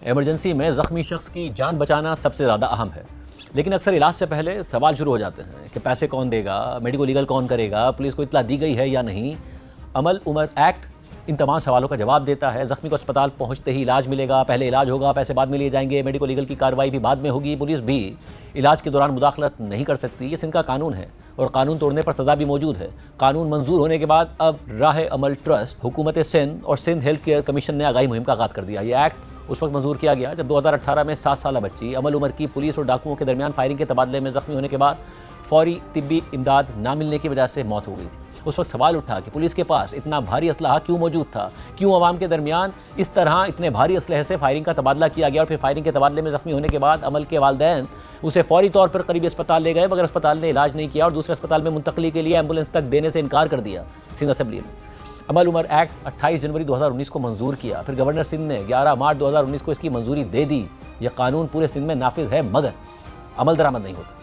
Emergency में ज़ख्मी शख्स की जान बचाना सबसे ज़्यादा अहम है, लेकिन अक्सर इलाज से पहले सवाल शुरू हो जाते हैं कि पैसे कौन देगा, मेडिको लीगल कौन करेगा, पुलिस को इत्तला दी गई है या नहीं। अमल उमर एक्ट इन तमाम सवालों का जवाब देता है। ज़ख्मी को अस्पताल पहुंचते ही इलाज मिलेगा, पहले इलाज होगा, पैसे बाद में लिए जाएंगे, मेडिको लीगल की कार्रवाई भी बाद में होगी। पुलिस भी इलाज के दौरान मुदाखलत नहीं कर सकती। ये सिंध का कानून है और कानून तोड़ने पर सज़ा भी मौजूद है। कानून मंजूर होने के बाद अब राह अमल ट्रस्ट, हुकूमत सिंध और सिंध हेल्थ केयर कमीशन ने आगाही मुहिम का आगाज़ कर दिया। ये एक्ट उस वक्त मंजूर किया गया जब 2018 में 7 साल बच्ची अमल उमर की पुलिस और डाकुओं के दरमियान फायरिंग के तबादले में ज़ख्मी होने के बाद फौरी तिब्बी इमदाद ना मिलने की वजह से मौत हो गई थी। उस वक्त सवाल उठा कि पुलिस के पास इतना भारी असलहा क्यों मौजूद था, क्यों अवाम के दरमियान इस तरह इतने भारी असलहे से फायरिंग का तबादला किया गया और फिर फायरिंग के तबादले में ज़ख्मी होने के बाद अमल के वालिदैन उसे फौरी तौर पर करीबी अस्पताल ले गए, मगर अस्पताल ने इलाज नहीं किया और दूसरे अस्पताल में मुंतकली के लिए एम्बुलेंस तक देने से इनकार कर दिया। सिंध असेंबली ने अमल उमर एक्ट 28 जनवरी 2019 को मंजूर किया, फिर गवर्नर सिंध ने 11 मार्च 2019 को इसकी मंजूरी दे दी। यह कानून पूरे सिंध में नाफिज है, मगर अमल दरामद नहीं होता।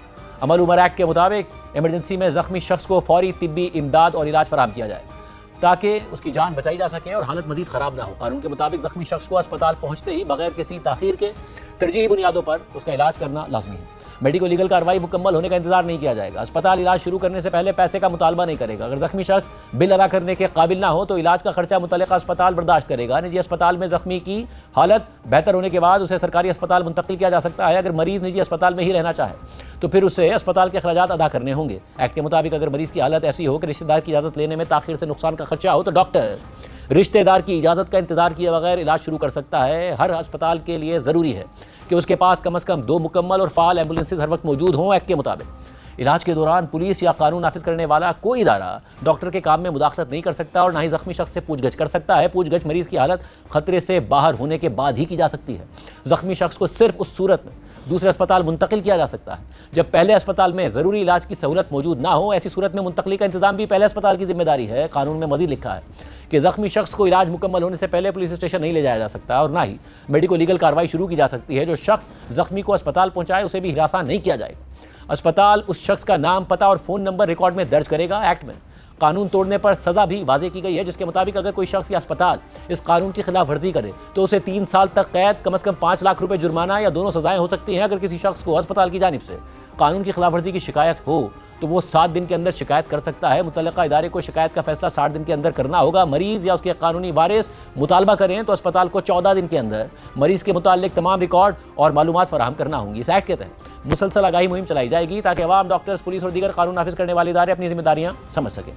अमल उमर एक्ट के मुताबिक इमरजेंसी में ज़ख्मी शख्स को फौरी तिब्बी इमदाद और इलाज फराहम किया जाए ताकि उसकी जान बचाई जा सके और हालत मजीद ख़राब ना हो। कानून के मुताबिक ज़ख्मी शख्स को अस्पताल पहुंचते ही बगैर किसी ताख़ीर के तरजीही बुनियादों पर उसका इलाज करना लाजमी है। मेडिको लीगल कार्रवाई मुकम्मल होने का इंतजार नहीं किया जाएगा। अस्पताल इलाज शुरू करने से पहले पैसे का मुतालबा नहीं करेगा। अगर ज़ख्मी शख्स बिल अदा करने के काबिल ना हो तो इलाज का खर्चा मुतल्लिका अस्पताल बर्दाश्त करेगा। निजी अस्पताल में ज़ख्मी की हालत बेहतर होने के बाद उसे सरकारी अस्पताल मुंतकिल किया जा सकता है। अगर मरीज़ निजी अस्पताल में ही रहना चाहे तो फिर उसे अस्पताल के अखराजात अदा करने होंगे। एक्ट के मुताबिक अगर मरीज़ की हालत ऐसी हो कि रिश्तेदार की इजाज़त लेने में ताख़ीर से नुकसान का खर्चा हो तो डॉक्टर रिश्तेदार की इजाज़त का इंतजार किए बगैर इलाज शुरू कर सकता है। हर अस्पताल के लिए ज़रूरी है कि उसके पास कम से कम 2 मुकम्मल और फ़ाल एम्बुलेंसेज हर वक्त मौजूद हों। एक्ट के मुताबिक इलाज के दौरान पुलिस या कानून नाफिज करने वाला कोई इदारा डॉक्टर के काम में मुदाखलत नहीं कर सकता और ना ही ज़ख्मी शख्स से पूछगछ कर सकता है। पूछगछ मरीज़ की हालत खतरे से बाहर होने के बाद ही की जा सकती है। ज़ख्मी शख्स को सिर्फ उस सूरत में दूसरे अस्पताल मुंतकिल किया जा सकता है जब पहले अस्पताल में ज़रूरी इलाज की सहूलत मौजूद ना हो। ऐसी सूरत में मुंतकली का इंतजाम भी पहले अस्पताल की जिम्मेदारी है। कानून में मज़ीद लिखा है कि ज़ख्मी शख्स को इलाज मुकम्मल होने से पहले पुलिस स्टेशन नहीं ले जाया जा सकता और ना ही मेडिको लीगल कार्रवाई शुरू की जा सकती है। जो शख्स ज़ख्मी को अस्पताल पहुँचाए उसे भी हिरासा नहीं किया जाएगा। अस्पताल उस शख्स का नाम, पता और फ़ोन नंबर रिकॉर्ड में दर्ज करेगा। एक्ट में कानून तोड़ने पर सज़ा भी वाज़े की गई है, जिसके मुताबिक अगर कोई शख्स या अस्पताल इस कानून की खिलाफ वर्जी करे तो उसे 3 साल तक कैद, कम से कम 5 लाख रुपए जुर्माना या दोनों सज़ाएं हो सकती हैं। अगर किसी शख्स को अस्पताल की जानिब से कानून की खिलाफ वर्जी की शिकायत हो तो वो 7 दिन के अंदर शिकायत कर सकता है। मुतल्लिका इदारे को शिकायत का फैसला 60 दिन के अंदर करना होगा। मरीज़ या उसके कानूनी वारिस मुतालबा करें तो अस्पताल को 14 दिन के अंदर मरीज़ के मुताल्लिक तमाम रिकॉर्ड और मालूमात फराहम करना होंगी। इस एक्ट के तहत मुसलसल आगाही मुहिम चलाई जाएगी ताकि अवाम, डॉक्टर्स, पुलिस और दीगर कानून नाफिज करने वाले इदारे अपनी जिम्मेदारियाँ समझ सकें।